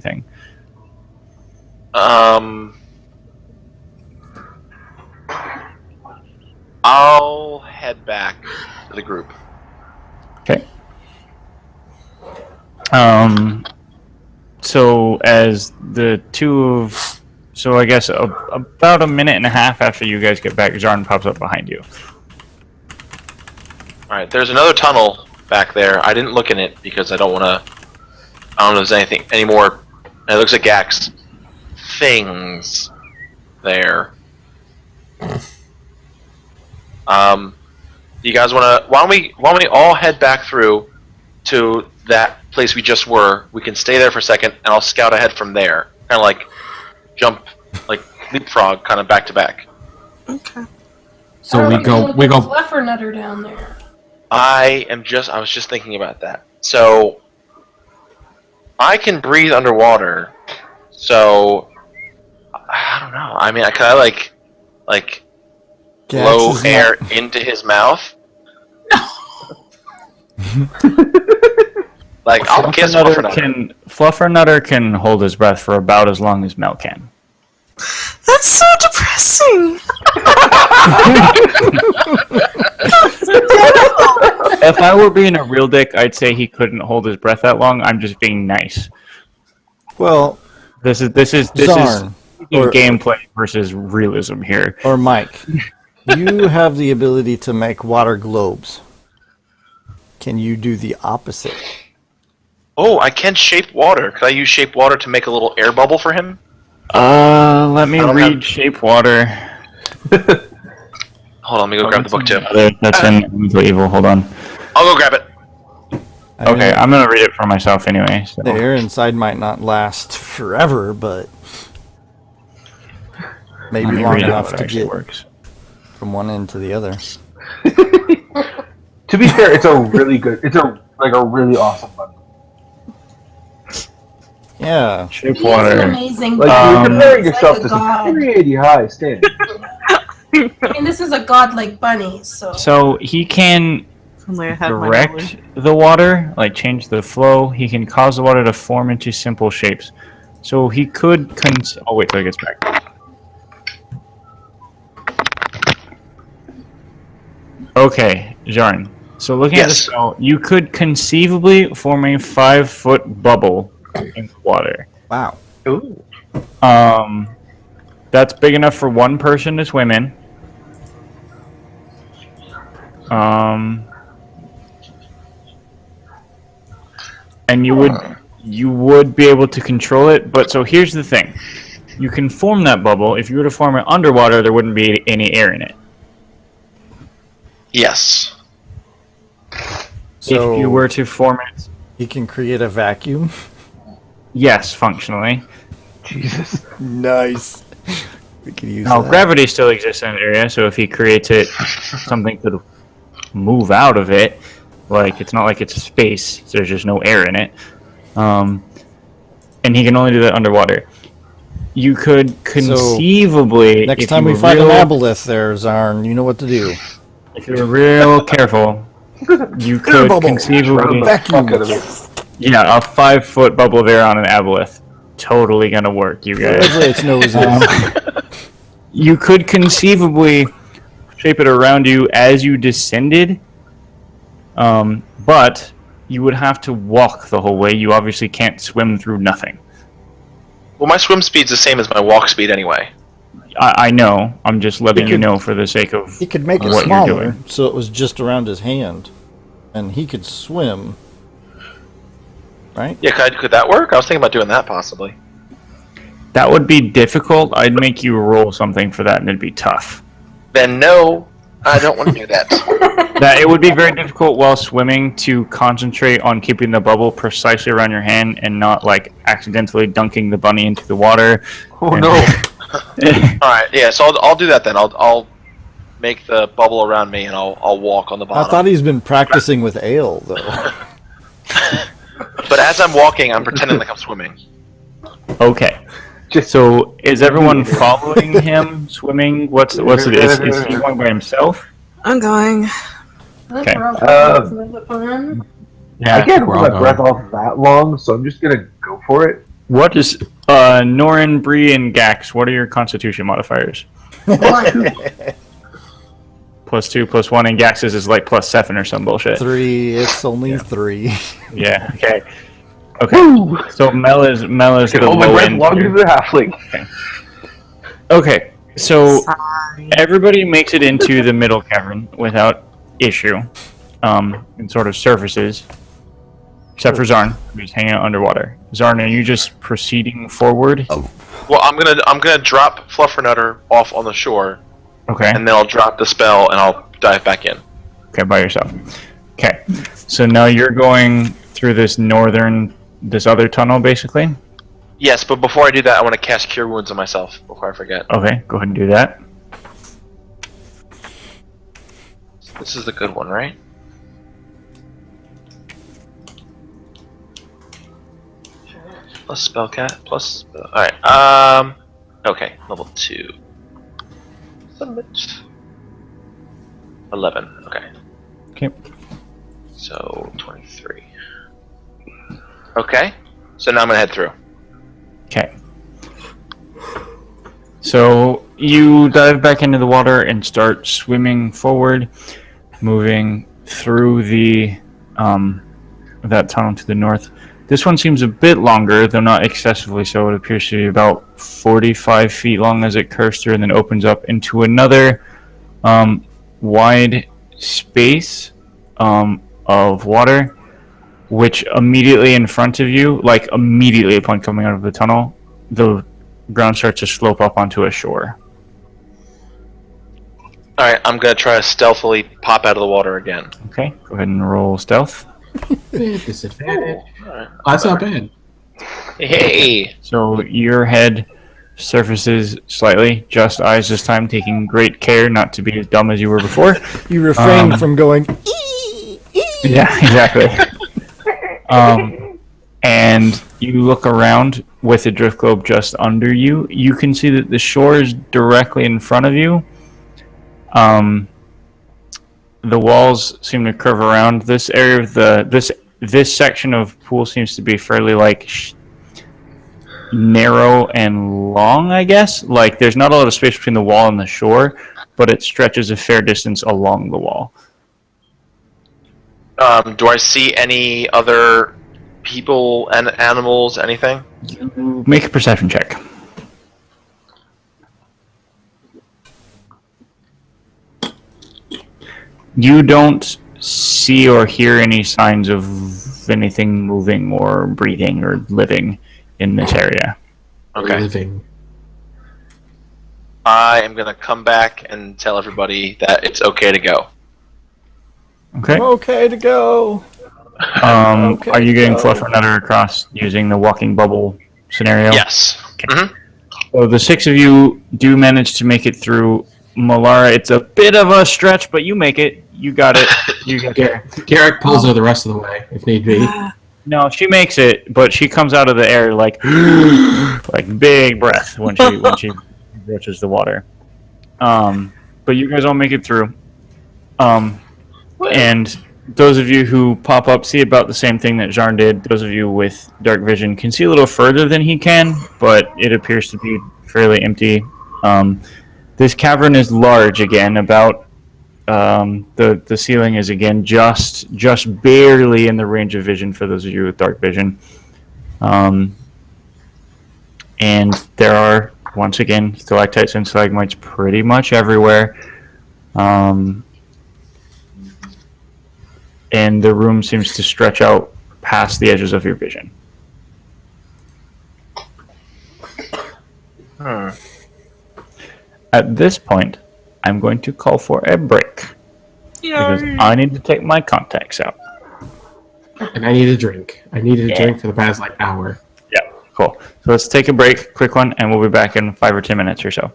anything. I'll head back to the group. Okay. So as the two of, so I guess about a minute and a half after you guys get back, Zarn pops up behind you. All right, there's another tunnel back there. I didn't look in it because I don't want to. I don't know if there's anything anymore. It looks like Gax things there. Do you guys want to? Why don't we all head back through to that place we just were? We can stay there for a second, and I'll scout ahead from there. Kind of like jump, like leapfrog, kind of back to back. Okay. So we go. Fluffernutter down there. I was just thinking about that. So I can breathe underwater. So I don't know. I mean, can I like blow air into his mouth? Like I'll kiss Fluffernutter. Fluffernutter can hold his breath for about as long as Mel can. That's so depressing. If I were being a real dick, I'd say he couldn't hold his breath that long. I'm just being nice. Well, this is gameplay versus realism here. Or Mike, you have the ability to make water globes. Can you do the opposite? Oh, I can shape water. Could I use shape water to make a little air bubble for him? Let me read shape water. Hold on, let me go grab the book too. That's in Evil. Hold on. I'll go grab it. Okay, I'm gonna read it for myself anyway. So. The air inside might not last forever, but maybe long enough to get from one end to the other. To be fair, it's a really good. It's a really awesome bundle. Yeah, shape water. Amazing. Like you're comparing yourself to some pretty high standards. I mean, this is a godlike bunny, so. So he can direct the water, like change the flow. He can cause the water to form into simple shapes. So he could. I'll wait till he gets back. Okay, Jarn. So looking at the spell, you could conceivably form a 5-foot bubble in the water. Wow. Ooh. That's big enough for one person to swim in. And you would be able to control it, but so here's the thing. You can form that bubble. If you were to form it underwater, there wouldn't be any air in it. Yes. So if you were to form it... He can create a vacuum? Yes, functionally. Jesus. Nice. We could use now, that. gravity still exists in an area, so if he creates it, something could move out of it. Like, it's not like it's space, so there's just no air in it. And he can only do that underwater. You could conceivably... So, next time we find an aboleth there, Zarn, you know what to do. If you were real careful, you could conceivably... Yeah, a 5-foot bubble of air on an aboleth. Totally gonna work, you guys. Its nose You could conceivably shape it around you as you descended, but you would have to walk the whole way. You obviously can't swim through nothing. Well, my swim speed's the same as my walk speed anyway. I know. I'm just letting you know for the sake of he could make it what smaller, you're doing. so it was just around his hand, and he could swim. Right? Yeah, could that work? I was thinking about doing that possibly. That would be difficult. I'd make you roll something for that, and it'd be tough. Then no, I don't want to do that. It would be very difficult while swimming to concentrate on keeping the bubble precisely around your hand and not like accidentally dunking the bunny into the water. Oh no! All right, yeah. So I'll do that then. I'll make the bubble around me and I'll walk on the bottom. I thought he's been practicing with ale though. But as I'm walking, I'm pretending like I'm swimming. Okay. So is everyone following him swimming? What's it? Is he going by himself? I'm going. Okay. Fun. Yeah, I can't hold my breath off that long, so I'm just gonna go for it. What is Norin, Bree, and Gax? What are your Constitution modifiers? One. +2, +1, and Gax's is like +7 or some bullshit. 3. It's only 3. Yeah. Okay. Okay. So Mel is I can the hold my low breath end. longer than the halfling. Okay. So Sorry. everybody makes it into the middle cavern without issue, and sort of surfaces, except for Zarn, who's hanging out underwater. Zarn, are you just proceeding forward? Well, I'm gonna drop Fluffernutter off on the shore, Okay. and then I'll drop the spell and I'll dive back in. Okay, by yourself. Okay. So now you're going through this other tunnel, basically. Yes, but before I do that, I want to cast Cure Wounds on myself before I forget. Okay, go ahead and do that. This is the good one, right? Plus spellcast, plus. Alright, okay, level 2. Submit. 11, okay. Okay. So, 23. Okay, so now I'm gonna head through. Okay. So you dive back into the water and start swimming forward, moving through the that tunnel to the north. This one seems a bit longer, though not excessively so. It appears to be about 45 feet long as it curves through and then opens up into another wide space of water, which immediately in front of you, like immediately upon coming out of the tunnel, the ground starts to slope up onto a shore. Alright, I'm gonna try to stealthily pop out of the water again. Okay, go ahead and roll stealth. Disadvantage. Alright. Oh, that's not bad. Hey! So your head surfaces slightly, just eyes this time, taking great care not to be as dumb as you were before. You refrain from going. Yeah, exactly. And you look around with the drift globe just under you. You can see that the shore is directly in front of you. The walls seem to curve around. This area of this section of pool seems to be fairly narrow and long, I guess. Like there's not a lot of space between the wall and the shore, but it stretches a fair distance along the wall. Do I see any other people and animals, anything? Make a perception check. You don't see or hear any signs of anything moving or breathing or living in this area. Okay. Living. I am gonna come back and tell everybody that it's okay to go. Okay. Okay to go. Okay, Are you getting go. Fluffernutter across using the walking bubble scenario? Yes. Mm-hmm. So the six of you do manage to make it through. Malara, it's a bit of a stretch, but you make it. You got it. You got there. Garrick pulls her the rest of the way, if need be. No, she makes it, but she comes out of the air like big breath when she approaches the water. But you guys all make it through. And those of you who pop up see about the same thing that Jarn did. Those of you with dark vision can see a little further than he can, but it appears to be fairly empty. This cavern is large again, about the ceiling is again just barely in the range of vision for those of you with dark vision. And there are, once again, stalactites and stalagmites pretty much everywhere. And the room seems to stretch out past the edges of your vision. At this point, I'm going to call for a break. Because I need to take my contacts out. And I need a drink. I needed a drink for the past, hour. Yeah, cool. So let's take a break, quick one, and we'll be back in 5 or 10 minutes or so.